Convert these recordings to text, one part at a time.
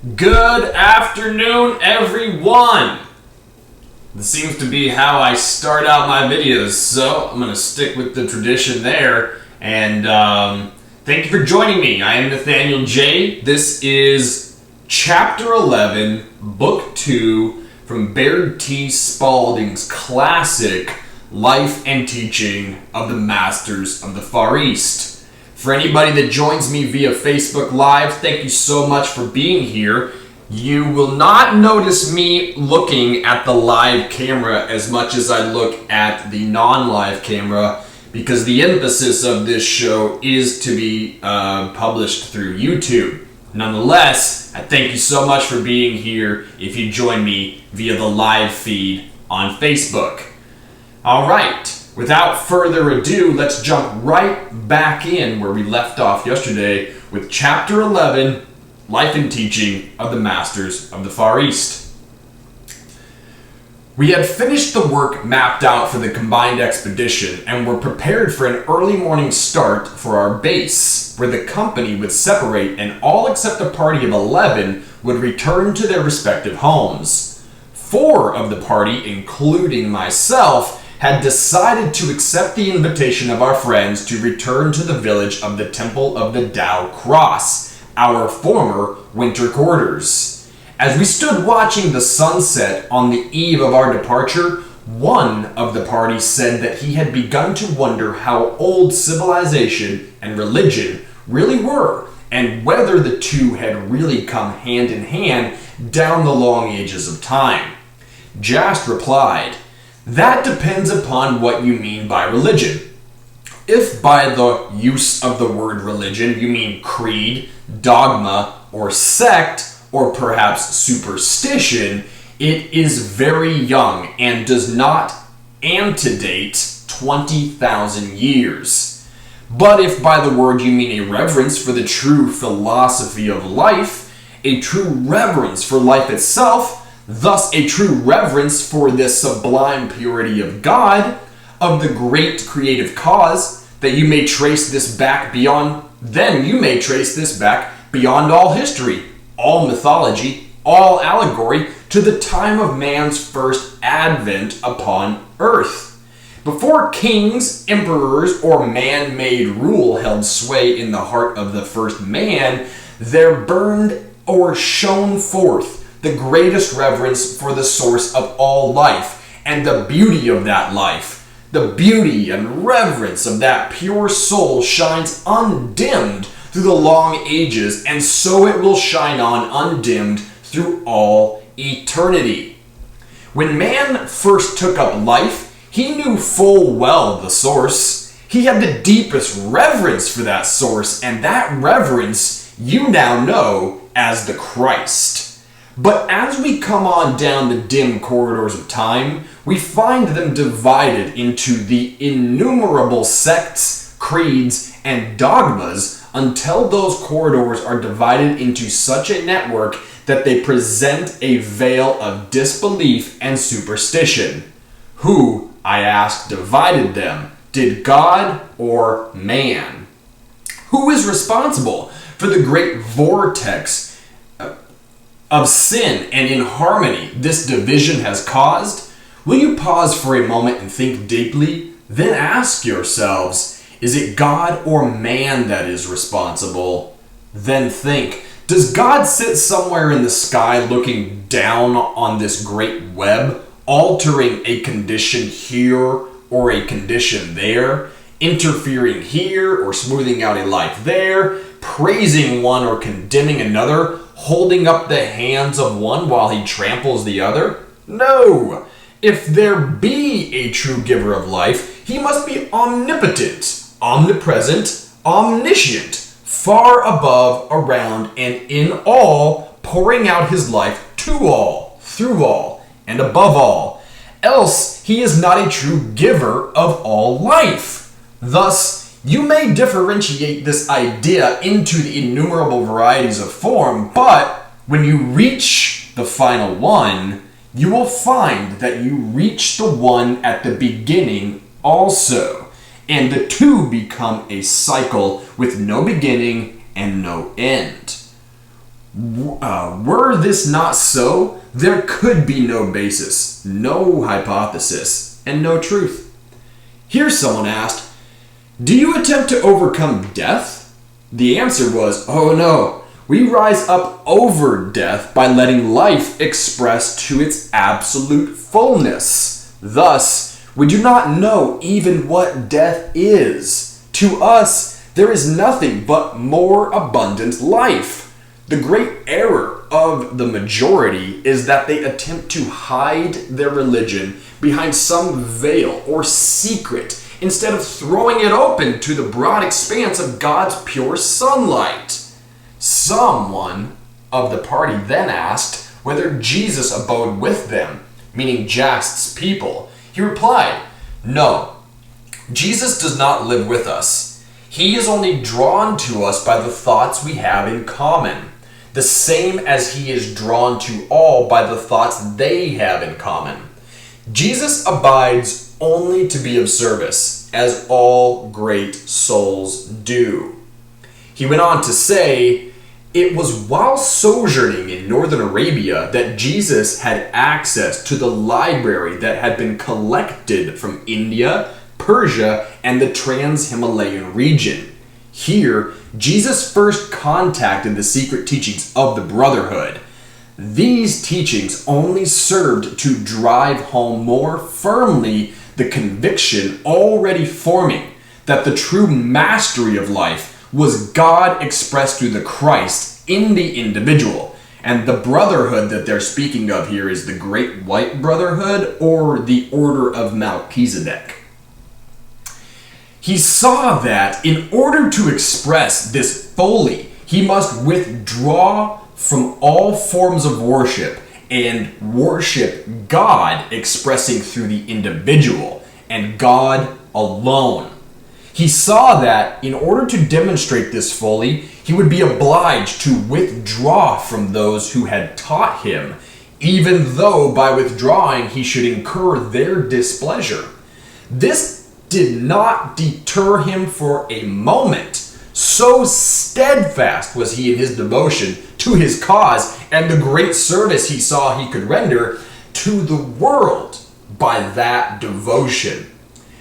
Good afternoon, everyone! This seems to be how I start out my videos, so I'm going to stick with the tradition there. And thank you for joining me. I am Nathaniel Jae. This is Chapter 11, Book 2, from Baird T. Spalding's classic Life and Teaching of the Masters of the Far East. For anybody that joins me via Facebook Live, thank you so much for being here. You will not notice me looking at the live camera as much as I look at the non-live camera because the emphasis of this show is to be published through YouTube. Nonetheless, I thank you so much for being here if you join me via the live feed on Facebook. All right. Without further ado, let's jump right back in where we left off yesterday with Chapter 11, Life and Teaching of the Masters of the Far East. We had finished the work mapped out for the combined expedition and were prepared for an early morning start for our base, where the company would separate and all except a party of 11 would return to their respective homes. 4 of the party, including myself, had decided to accept the invitation of our friends to return to the village of the Temple of the Tao Cross, our former winter quarters. As we stood watching the sunset on the eve of our departure, one of the party said that he had begun to wonder how old civilization and religion really were, and whether the two had really come hand in hand down the long ages of time. Jast replied, "That depends upon what you mean by religion. If by the use of the word religion you mean creed, dogma, or sect, or perhaps superstition, it is very young and does not antedate 20,000 years. But if by the word you mean a reverence for the true philosophy of life, a true reverence for life itself, thus a true reverence for the sublime purity of God, of the great creative cause, that you may trace this back beyond, then you may trace this back beyond all history, all mythology, all allegory, to the time of man's first advent upon earth. Before kings, emperors, or man-made rule held sway in the heart of the first man, there burned or shone forth the greatest reverence for the source of all life, and the beauty of that life. The beauty and reverence of that pure soul shines undimmed through the long ages, and so it will shine on undimmed through all eternity. When man first took up life, he knew full well the source. He had the deepest reverence for that source, and that reverence you now know as the Christ. But as we come on down the dim corridors of time, we find them divided into the innumerable sects, creeds, and dogmas until those corridors are divided into such a network that they present a veil of disbelief and superstition. Who, I ask, divided them? Did God or man? Who is responsible for the great vortex of sin and inharmony this division has caused? Will you pause for a moment and think deeply? Then ask yourselves, is it God or man that is responsible? Then think, does God sit somewhere in the sky looking down on this great web, altering a condition here or a condition there, interfering here or smoothing out a life there, praising one or condemning another, holding up the hands of one while he tramples the other? No! If there be a true giver of life, he must be omnipotent, omnipresent, omniscient, far above, around, and in all, pouring out his life to all, through all, and above all. Else he is not a true giver of all life. Thus, you may differentiate this idea into the innumerable varieties of form, but when you reach the final one, you will find that you reach the one at the beginning also, and the two become a cycle with no beginning and no end. Were this not so, there could be no basis, no hypothesis, and no truth. Here someone asked, "Do you attempt to overcome death?" The answer was, "Oh no, we rise up over death by letting life express to its absolute fullness. Thus, we do not know even what death is. To us, there is nothing but more abundant life." The great error of the majority is that they attempt to hide their religion behind some veil or secret instead of throwing it open to the broad expanse of God's pure sunlight. Someone of the party then asked whether Jesus abode with them, meaning Jast's people. He replied, "No, Jesus does not live with us. He is only drawn to us by the thoughts we have in common, the same as he is drawn to all by the thoughts they have in common. Jesus abides only to be of service, as all great souls do." He went on to say, "It was while sojourning in northern Arabia that Jesus had access to the library that had been collected from India, Persia, and the Trans-Himalayan region. Here, Jesus first contacted the secret teachings of the Brotherhood. These teachings only served to drive home more firmly the conviction already forming that the true mastery of life was God expressed through the Christ in the individual. And the Brotherhood that they're speaking of here is the Great White Brotherhood or the Order of Melchizedek. He saw that in order to express this fully, he must withdraw from all forms of worship and worship God expressing through the individual and God alone. He saw that in order to demonstrate this fully, he would be obliged to withdraw from those who had taught him, even though by withdrawing he should incur their displeasure. This did not deter him for a moment. So steadfast was he in his devotion to his cause and the great service he saw he could render to the world by that devotion.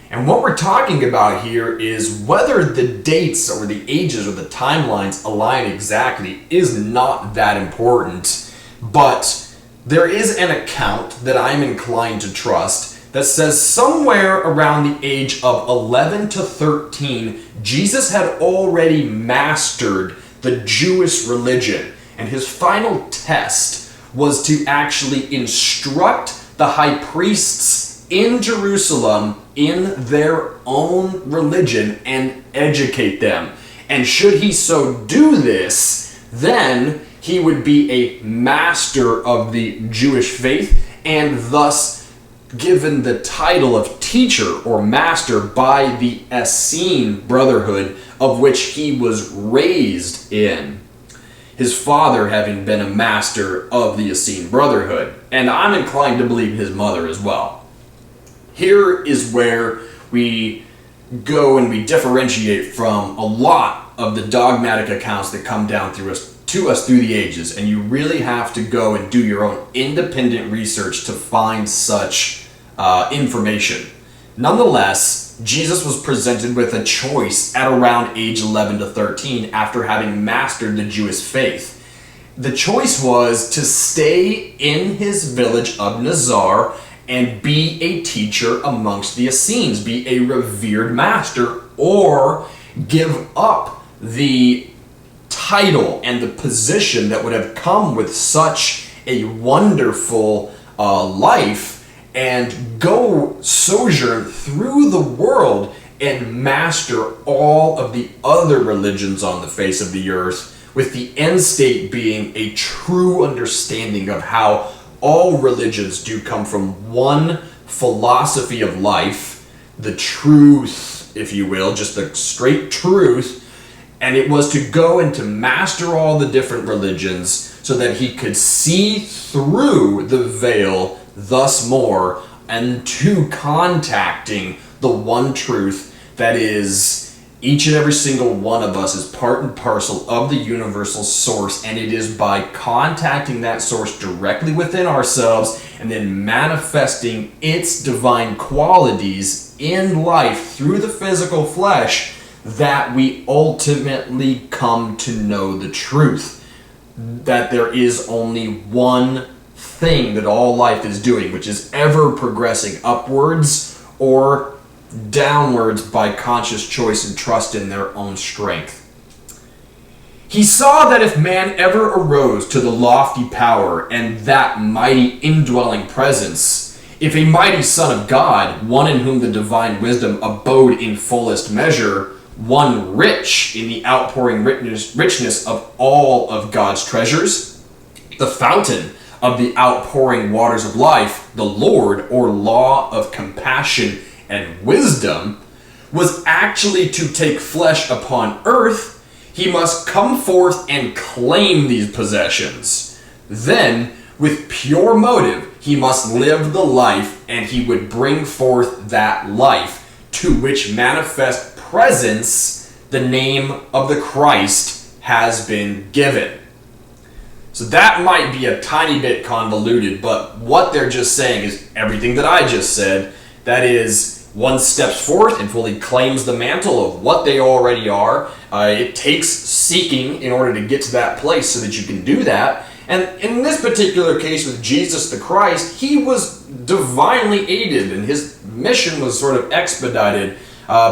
And what we're talking about here is whether the dates or the ages or the timelines align exactly is not that important. But there is an account that I'm inclined to trust that says somewhere around the age of 11 to 13, Jesus had already mastered the Jewish religion. And his final test was to actually instruct the high priests in Jerusalem in their own religion and educate them. And should he so do this, then he would be a master of the Jewish faith and thus given the title of teacher or master by the Essene Brotherhood, of which he was raised in, his father having been a master of the Essene Brotherhood, and I'm inclined to believe his mother as well. Here is where we go and we differentiate from a lot of the dogmatic accounts that come down to us through the ages, and you really have to go and do your own independent research to find such information. Nonetheless, Jesus was presented with a choice at around age 11 to 13 after having mastered the Jewish faith. The choice was to stay in his village of Nazar and be a teacher amongst the Essenes, be a revered master, or give up the title and the position that would have come with such a wonderful life and go sojourn through the world and master all of the other religions on the face of the earth, with the end state being a true understanding of how all religions do come from one philosophy of life, the truth, if you will, just the straight truth, and it was to go and to master all the different religions so that he could see through the veil thus more and to contacting the one truth that is Each and every single one of us is part and parcel of the universal source, and it is by contacting that source directly within ourselves and then manifesting its divine qualities in life through the physical flesh that we ultimately come to know the truth. That there is only one thing that all life is doing, which is ever progressing upwards or downwards by conscious choice and trust in their own strength. He saw that if man ever arose to the lofty power and that mighty indwelling presence, if a mighty Son of God, one in whom the divine wisdom abode in fullest measure, one rich in the outpouring richness of all of God's treasures, the fountain of the outpouring waters of life, the Lord, or law of compassion and wisdom, was actually to take flesh upon earth, he must come forth and claim these possessions. Then, with pure motive, he must live the life, and he would bring forth that life, to which manifest presence the name of the Christ has been given. So that might be a tiny bit convoluted, but what they're just saying is everything that I just said. That is, one steps forth and fully claims the mantle of what they already are. It takes seeking in order to get to that place so that you can do that. And in this particular case with Jesus the Christ, he was divinely aided, and his mission was sort of expedited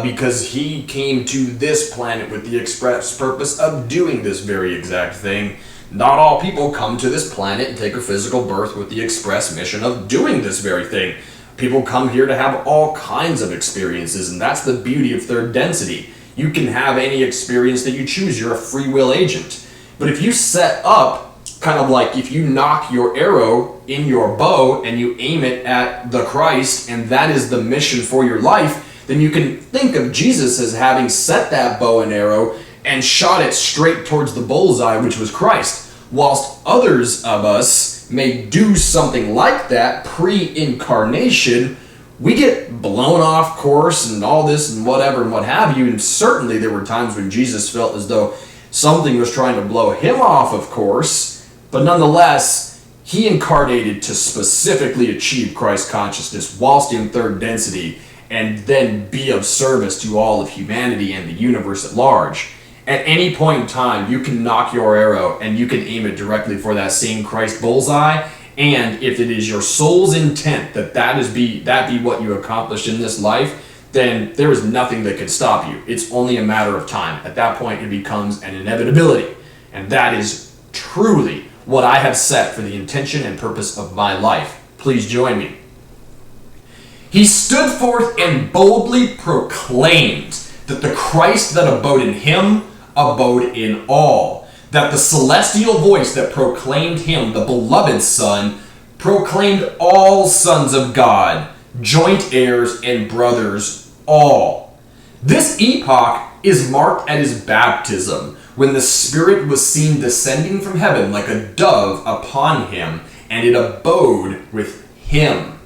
because he came to this planet with the express purpose of doing this very exact thing. Not all people come to this planet and take a physical birth with the express mission of doing this very thing. People come here to have all kinds of experiences, and that's the beauty of third density. You can have any experience that you choose. You're a free will agent. But if you set up, kind of like if you knock your arrow in your bow and you aim it at the Christ, and that is the mission for your life, then you can think of Jesus as having set that bow and arrow and shot it straight towards the bullseye, which was Christ. Whilst others of us may do something like that pre-incarnation, we get blown off course and all this and whatever and what have you. And certainly there were times when Jesus felt as though something was trying to blow him off of course, but nonetheless, he incarnated to specifically achieve Christ consciousness whilst in third density and then be of service to all of humanity and the universe at large. At any point in time, you can knock your arrow and you can aim it directly for that same Christ bullseye. And if it is your soul's intent that be what you accomplish in this life, then there is nothing that can stop you. It's only a matter of time. At that point, it becomes an inevitability. And that is truly what I have set for the intention and purpose of my life. Please join me. He stood forth and boldly proclaimed that the Christ that abode in him abode in all, that the celestial voice that proclaimed him, the beloved Son, proclaimed all sons of God, joint heirs and brothers all. This epoch is marked at his baptism, when the Spirit was seen descending from heaven like a dove upon him, and it abode with him.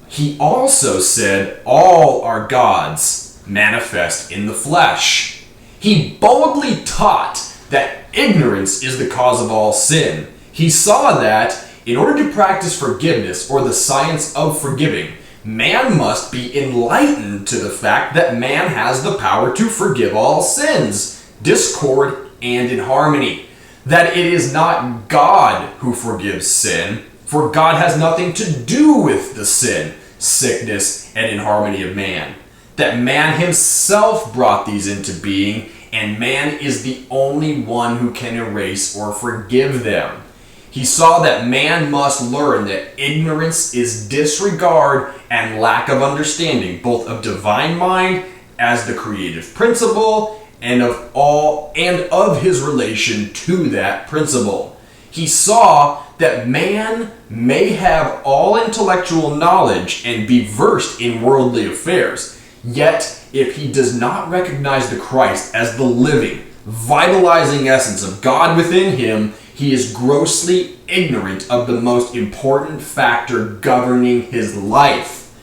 He also said, all are God's, manifest in the flesh. He boldly taught that ignorance is the cause of all sin. He saw that in order to practice forgiveness, or the science of forgiving, man must be enlightened to the fact that man has the power to forgive all sins, discord, and inharmony. That it is not God who forgives sin, for God has nothing to do with the sin, sickness, and inharmony of man. That man himself brought these into being, and man is the only one who can erase or forgive them. He saw that man must learn that ignorance is disregard and lack of understanding, both of divine mind as the creative principle and of his relation to that principle. He saw that man may have all intellectual knowledge and be versed in worldly affairs, yet if he does not recognize the Christ as the living, vitalizing essence of God within him, he is grossly ignorant of the most important factor governing his life.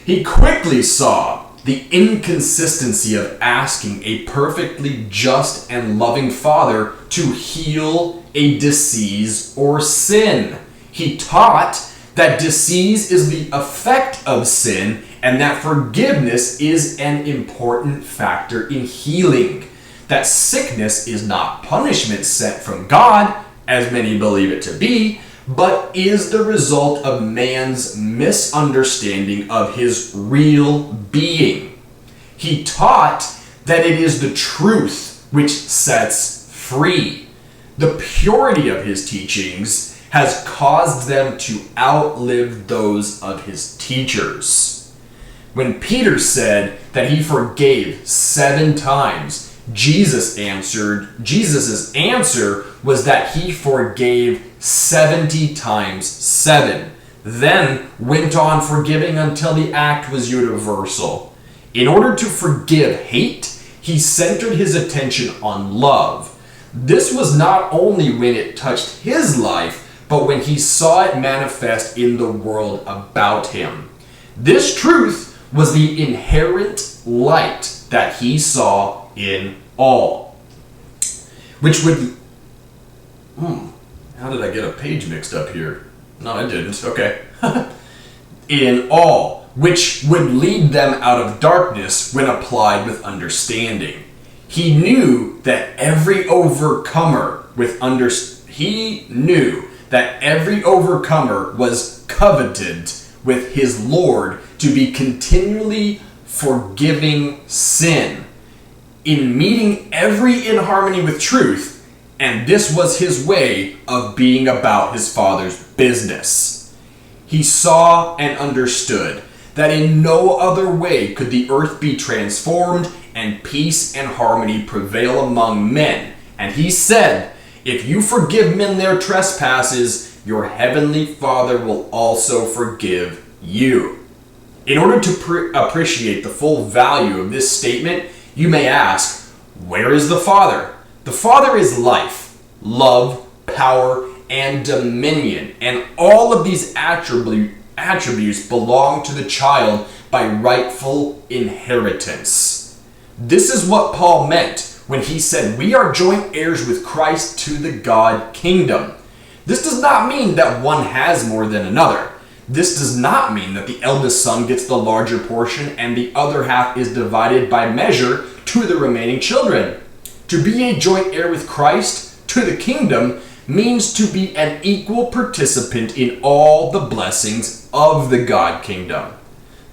He quickly saw The inconsistency of asking a perfectly just and loving Father to heal a disease or sin. He taught that disease is the effect of sin and that forgiveness is an important factor in healing. That sickness is not punishment sent from God, as many believe it to be, but is the result of man's misunderstanding of his real being. He taught that it is the truth which sets free. The purity of his teachings has caused them to outlive those of his teachers. When Peter said that he forgave 7 times, Jesus' answer was that he forgave 70 times 7, then went on forgiving until the act was universal. In order to forgive hate, he centered his attention on love. This was not only when it touched his life, but when he saw it manifest in the world about him. This truth was the inherent light that he saw in all. Which would... How did I get a page mixed up here? No, I didn't. Okay. In all, which would lead them out of darkness when applied with understanding. He knew that every overcomer was coveted with his Lord to be continually forgiving sin, in meeting every inharmony with truth, and this was his way of being about his Father's business. He saw and understood that in no other way could the earth be transformed and peace and harmony prevail among men. And he said, if you forgive men their trespasses, your heavenly Father will also forgive you. In order to appreciate the full value of this statement, you may ask, where is the Father? The Father is life, love, power, and dominion, and all of these attributes belong to the child by rightful inheritance. This is what Paul meant when he said we are joint heirs with Christ to the God kingdom. This does not mean that one has more than another. This does not mean that the eldest son gets the larger portion and the other half is divided by measure to the remaining children. To be a joint heir with Christ to the kingdom means to be an equal participant in all the blessings of the God kingdom.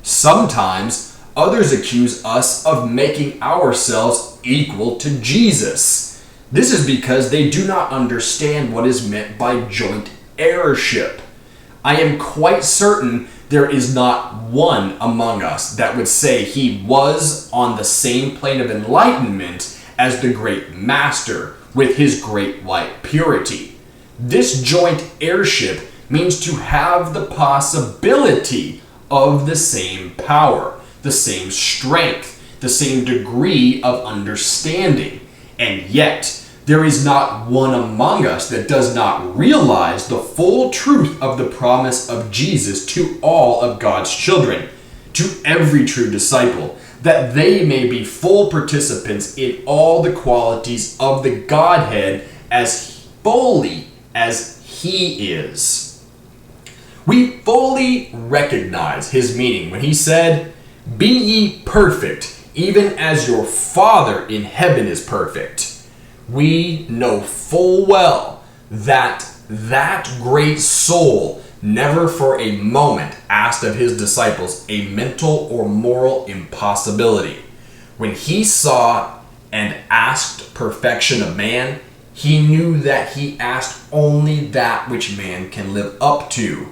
Sometimes others accuse us of making ourselves equal to Jesus. This is because they do not understand what is meant by joint heirship. I am quite certain there is not one among us that would say he was on the same plane of enlightenment as the great master with his great white purity. This joint heirship means to have the possibility of the same power, the same strength, the same degree of understanding. And yet, there is not one among us that does not realize the full truth of the promise of Jesus to all of God's children, to every true disciple, that they may be full participants in all the qualities of the Godhead as fully as He is. We fully recognize His meaning when He said, "Be ye perfect, even as your Father in heaven is perfect." We know full well that that great soul never for a moment asked of his disciples a mental or moral impossibility. When he saw and asked perfection of man, he knew that he asked only that which man can live up to.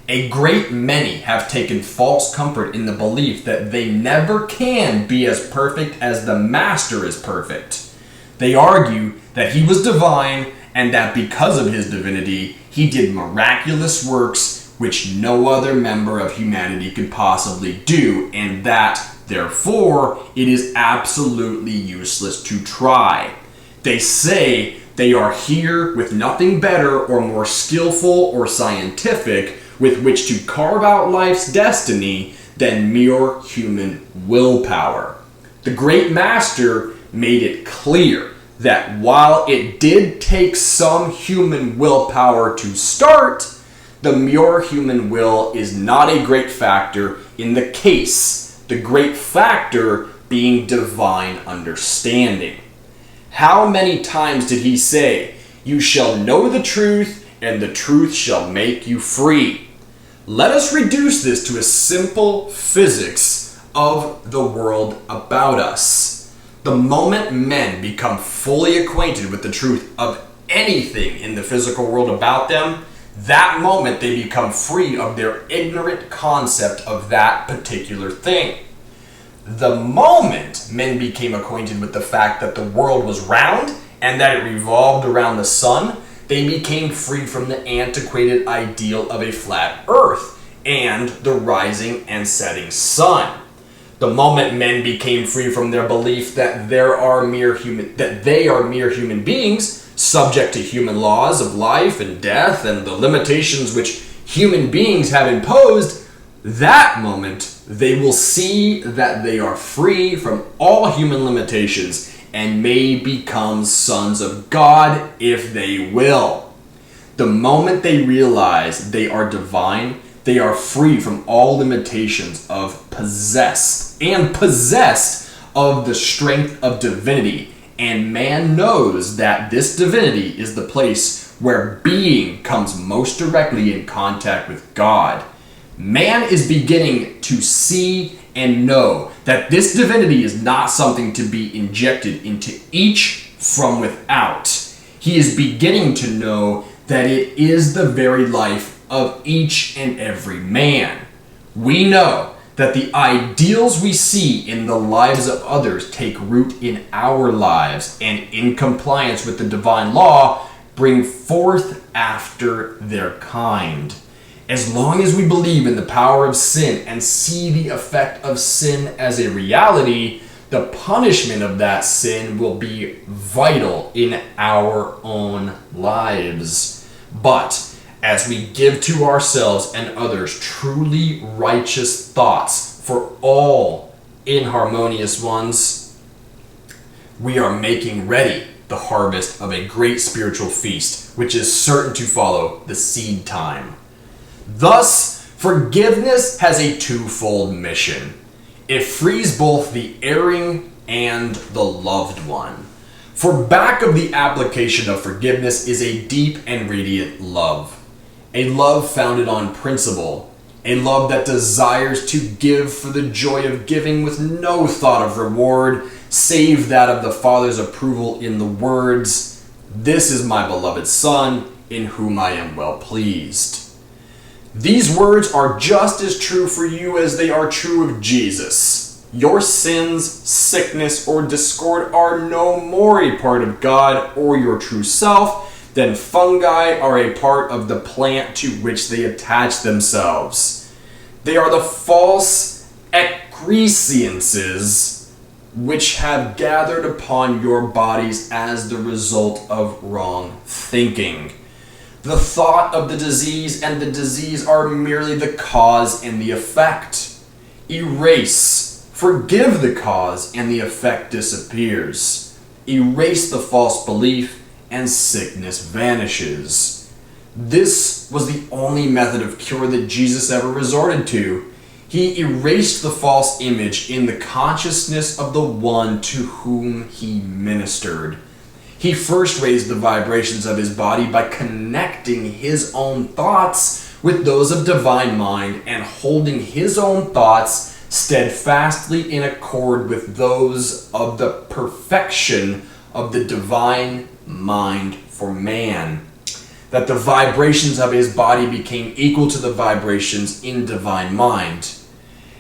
A great many have taken false comfort in the belief that they never can be as perfect as the Master is perfect. They argue that he was divine and that because of his divinity, he did miraculous works which no other member of humanity could possibly do, and that, therefore, it is absolutely useless to try. They say they are here with nothing better or more skillful or scientific with which to carve out life's destiny than mere human willpower. The great master made it clear that while it did take some human willpower to start, the mere human will is not a great factor in the case, the great factor being divine understanding. How many times did he say, "You shall know the truth, and the truth shall make you free"? Let us reduce this to a simple physics of the world about us. The moment men become fully acquainted with the truth of anything in the physical world about them, that moment they become free of their ignorant concept of that particular thing. The moment men became acquainted with the fact that the world was round and that it revolved around the sun, they became free from the antiquated ideal of a flat earth and the rising and setting sun. The moment men became free from their belief that they are mere human beings, subject to human laws of life and death and the limitations which human beings have imposed, that moment they will see that they are free from all human limitations and may become sons of God if they will. The moment they realize they are divine, they are free from all limitations of possessed of the strength of divinity. And man knows that this divinity is the place where being comes most directly in contact with God. Man is beginning to see and know that this divinity is not something to be injected into each from without. He is beginning to know that it is the very life of each and every man. We know that the ideals we see in the lives of others take root in our lives and in compliance with the divine law bring forth after their kind. As long as we believe in the power of sin and see the effect of sin as a reality, the punishment of that sin will be vital in our own lives. But as we give to ourselves and others truly righteous thoughts for all inharmonious ones, we are making ready the harvest of a great spiritual feast, which is certain to follow the seed time. Thus, forgiveness has a twofold mission. It frees both the erring and the loved one. For back of the application of forgiveness is a deep and radiant love. A love founded on principle. A love that desires to give for the joy of giving with no thought of reward, save that of the Father's approval in the words, "This is my beloved Son, in whom I am well pleased." These words are just as true for you as they are true of Jesus. Your sins, sickness, or discord are no more a part of God or your true self than fungi are a part of the plant to which they attach themselves. They are the false excrescences which have gathered upon your bodies as the result of wrong thinking. The thought of the disease and the disease are merely the cause and the effect. Erase, forgive the cause, and the effect disappears. Erase the false belief, and sickness vanishes. This was the only method of cure that Jesus ever resorted to. He erased the false image in the consciousness of the one to whom he ministered. He first raised the vibrations of his body by connecting his own thoughts with those of divine mind and holding his own thoughts steadfastly in accord with those of the perfection of the divine mind for man, that the vibrations of his body became equal to the vibrations in divine mind.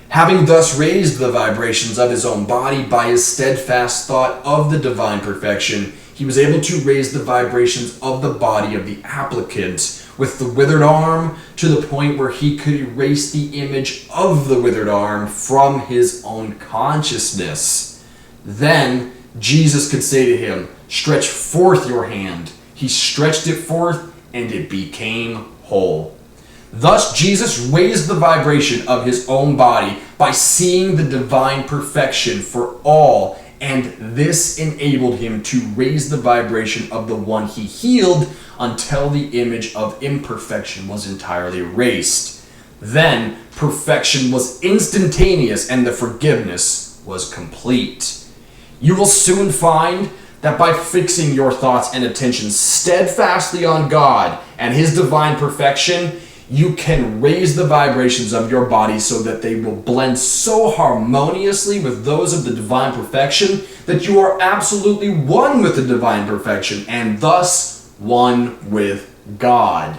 Having thus raised the vibrations of his own body by his steadfast thought of the divine perfection, he was able to raise the vibrations of the body of the applicant with the withered arm to the point where he could erase the image of the withered arm from his own consciousness. Then Jesus could say to him, "Stretch forth your hand." He stretched it forth and it became whole. Thus, Jesus raised the vibration of his own body by seeing the divine perfection for all, and this enabled him to raise the vibration of the one he healed until the image of imperfection was entirely erased. Then, perfection was instantaneous and the forgiveness was complete. You will soon find that by fixing your thoughts and attention steadfastly on God and his divine perfection, you can raise the vibrations of your body so that they will blend so harmoniously with those of the divine perfection that you are absolutely one with the divine perfection and thus one with God.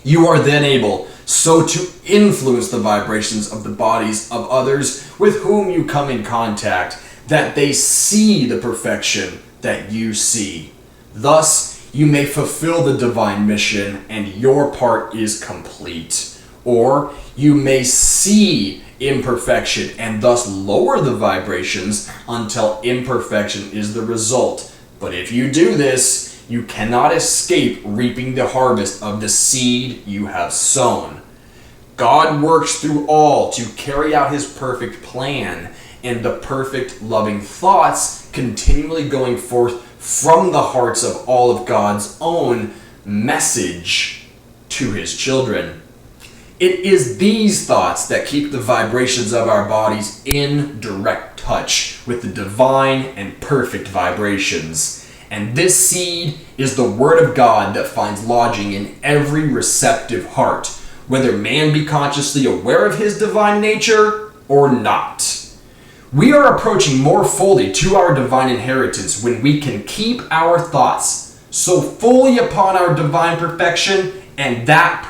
You are then able so to influence the vibrations of the bodies of others with whom you come in contact that they see the perfection that you see. Thus, you may fulfill the divine mission and your part is complete. Or you may see imperfection and thus lower the vibrations until imperfection is the result. But if you do this, you cannot escape reaping the harvest of the seed you have sown. God works through all to carry out his perfect plan, and the perfect loving thoughts continually going forth from the hearts of all of God's own message to his children. It is these thoughts that keep the vibrations of our bodies in direct touch with the divine and perfect vibrations. And this seed is the word of God that finds lodging in every receptive heart, whether man be consciously aware of his divine nature or not. We are approaching more fully to our divine inheritance when we can keep our thoughts so fully upon our divine perfection and that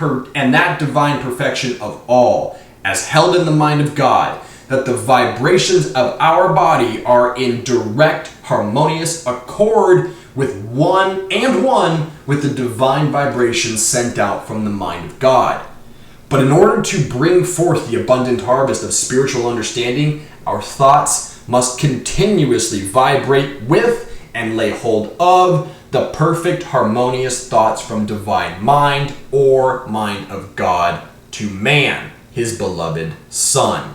divine perfection of all, as held in the mind of God, that the vibrations of our body are in direct harmonious accord with one with the divine vibrations sent out from the mind of God. But in order to bring forth the abundant harvest of spiritual understanding, our thoughts must continuously vibrate with and lay hold of the perfect harmonious thoughts from divine mind or mind of God to man, his beloved Son.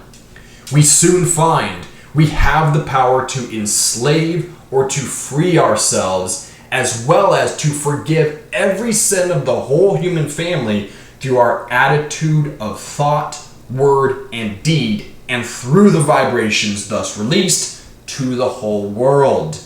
We soon find we have the power to enslave or to free ourselves, as well as to forgive every sin of the whole human family through our attitude of thought, word, and deed, and through the vibrations thus released to the whole world.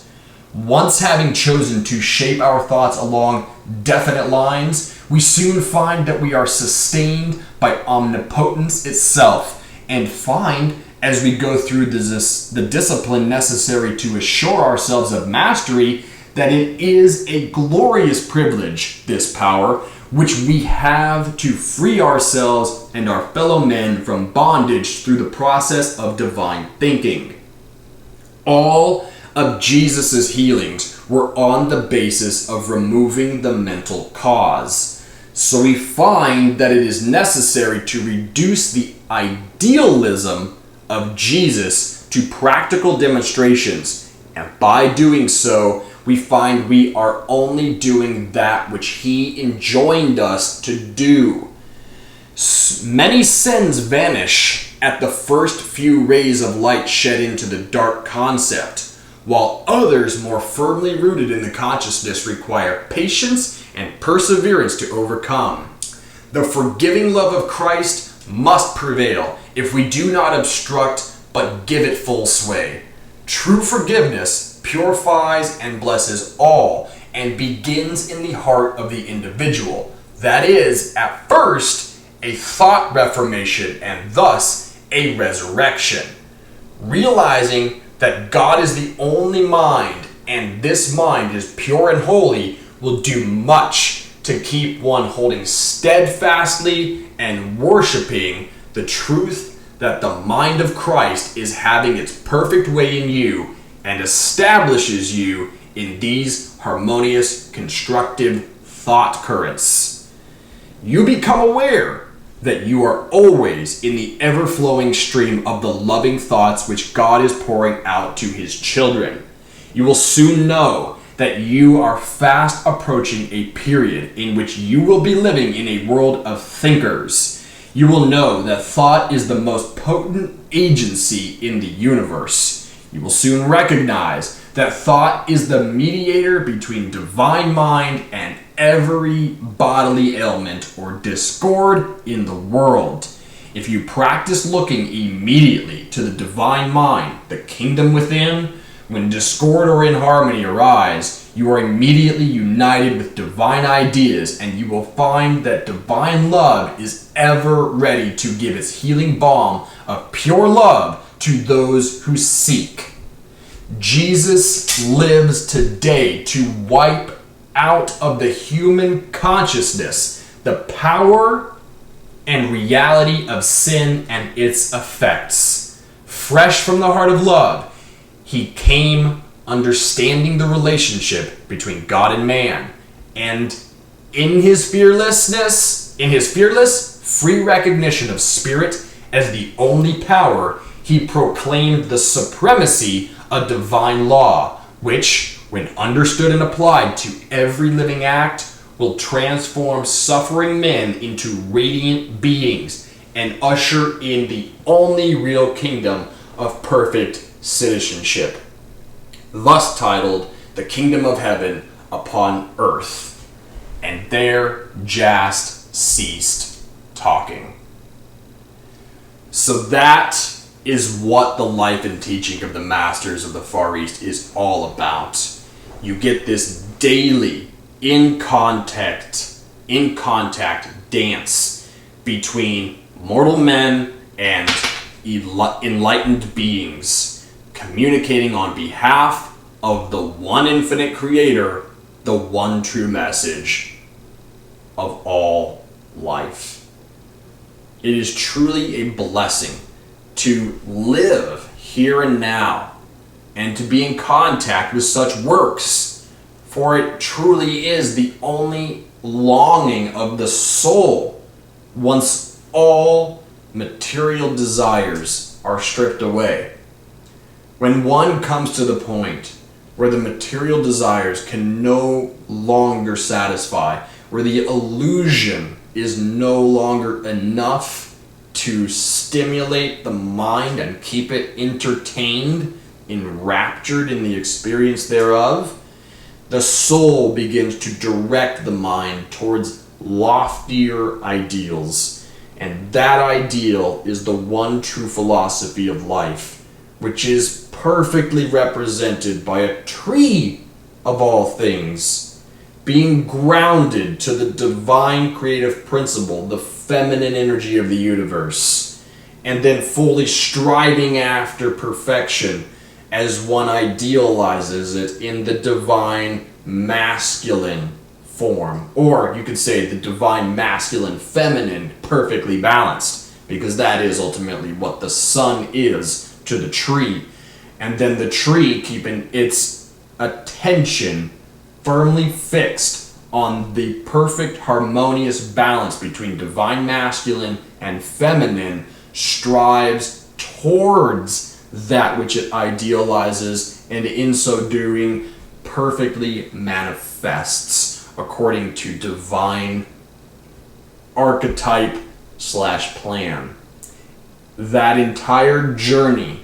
Once having chosen to shape our thoughts along definite lines, we soon find that we are sustained by omnipotence itself, and find, as we go through the discipline necessary to assure ourselves of mastery, that it is a glorious privilege, this power, which we have to free ourselves and our fellow men from bondage through the process of divine thinking. All of Jesus' healings were on the basis of removing the mental cause. So we find that it is necessary to reduce the idealism of Jesus to practical demonstrations, and by doing so, we find we are only doing that which he enjoined us to do. Many sins vanish at the first few rays of light shed into the dark concept, while others more firmly rooted in the consciousness require patience and perseverance to overcome. The forgiving love of Christ must prevail if we do not obstruct but give it full sway. True forgiveness purifies and blesses all and begins in the heart of the individual. That is, at first, a thought reformation and thus a resurrection. Realizing that God is the only mind and this mind is pure and holy will do much to keep one holding steadfastly and worshiping the truth that the mind of Christ is having its perfect way in you and establishes you in these harmonious, constructive thought currents. You become aware that you are always in the ever-flowing stream of the loving thoughts which God is pouring out to his children. You will soon know that you are fast approaching a period in which you will be living in a world of thinkers. You will know that thought is the most potent agency in the universe. You will soon recognize that thought is the mediator between divine mind and every bodily ailment or discord in the world. If you practice looking immediately to the divine mind, the kingdom within, when discord or inharmony arise, you are immediately united with divine ideas, and you will find that divine love is ever ready to give its healing balm of pure love to those who seek. Jesus lives today to wipe out of the human consciousness the power and reality of sin and its effects. Fresh from the heart of love, he came understanding the relationship between God and man, and in his fearless, free recognition of spirit as the only power, he proclaimed the supremacy of divine law, which, when understood and applied to every living act, will transform suffering men into radiant beings and usher in the only real kingdom of perfect citizenship, thus titled The Kingdom of Heaven upon Earth. And there Jast ceased talking. So that is what the life and teaching of the Masters of the Far East is all about. You get this daily in contact dance between mortal men and enlightened beings, communicating on behalf of the one infinite creator, the one true message of all life. It is truly a blessing to live here and now and to be in contact with such works, for it truly is the only longing of the soul once all material desires are stripped away. When one comes to the point where the material desires can no longer satisfy, where the illusion is no longer enough to stimulate the mind and keep it entertained, enraptured in the experience thereof, the soul begins to direct the mind towards loftier ideals. And that ideal is the one true philosophy of life, which is perfectly represented by a tree of all things, being grounded to the divine creative principle, the feminine energy of the universe, and then fully striving after perfection as one idealizes it in the divine masculine form, or you could say the divine masculine feminine, perfectly balanced, because that is ultimately what the sun is to the tree. And then the tree keeping its attention firmly fixed on the perfect harmonious balance between divine masculine and feminine, strives towards that which it idealizes, and in so doing perfectly manifests according to divine archetype / plan. That entire journey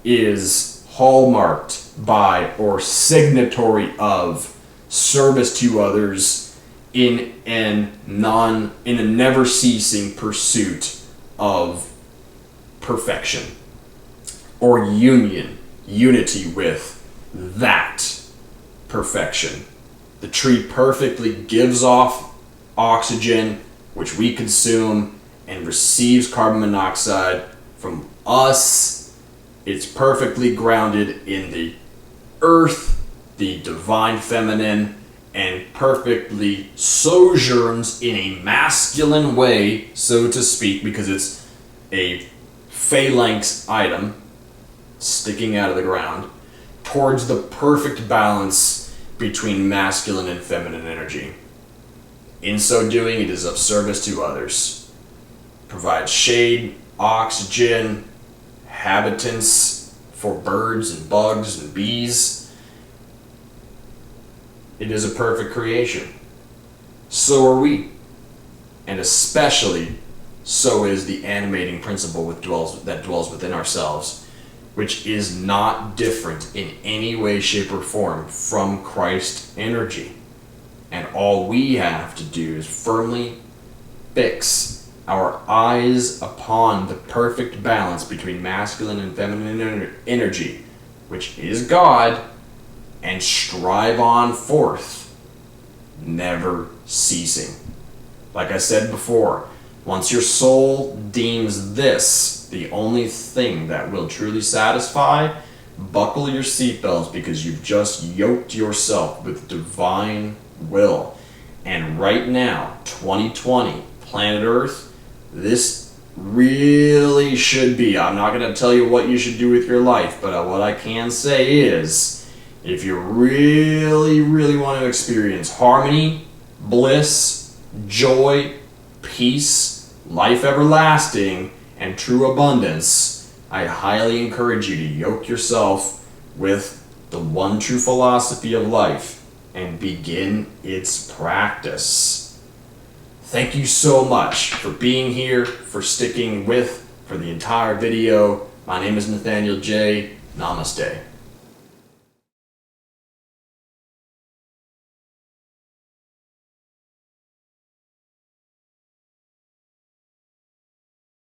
is hallmarked by or signatory of service to others in a never ceasing pursuit of perfection or unity with that perfection. The tree perfectly gives off oxygen, which we consume, and receives carbon monoxide from us. It's perfectly grounded in the earth, the divine feminine, and perfectly sojourns in a masculine way, so to speak, because it's a phalanx item sticking out of the ground, towards the perfect balance between masculine and feminine energy. In so doing, it is of service to others. Provides shade, oxygen, habitants for birds and bugs and bees. It is a perfect creation. So are we. And especially, so is the animating principle that dwells within ourselves, which is not different in any way, shape, or form from Christ energy. And all we have to do is firmly fix our eyes upon the perfect balance between masculine and feminine energy, which is God, and strive on forth, never ceasing. Like I said before, once your soul deems this the only thing that will truly satisfy, buckle your seatbelts, because you've just yoked yourself with divine will. And right now, 2020, planet Earth, this really should be. I'm not going to tell you what you should do with your life, but what I can say is, if you really, really want to experience harmony, bliss, joy, peace, life everlasting, and true abundance, I highly encourage you to yoke yourself with the one true philosophy of life and begin its practice. Thank you so much for being here, for sticking with for the entire video. My name is Nathaniel Jae. Namaste.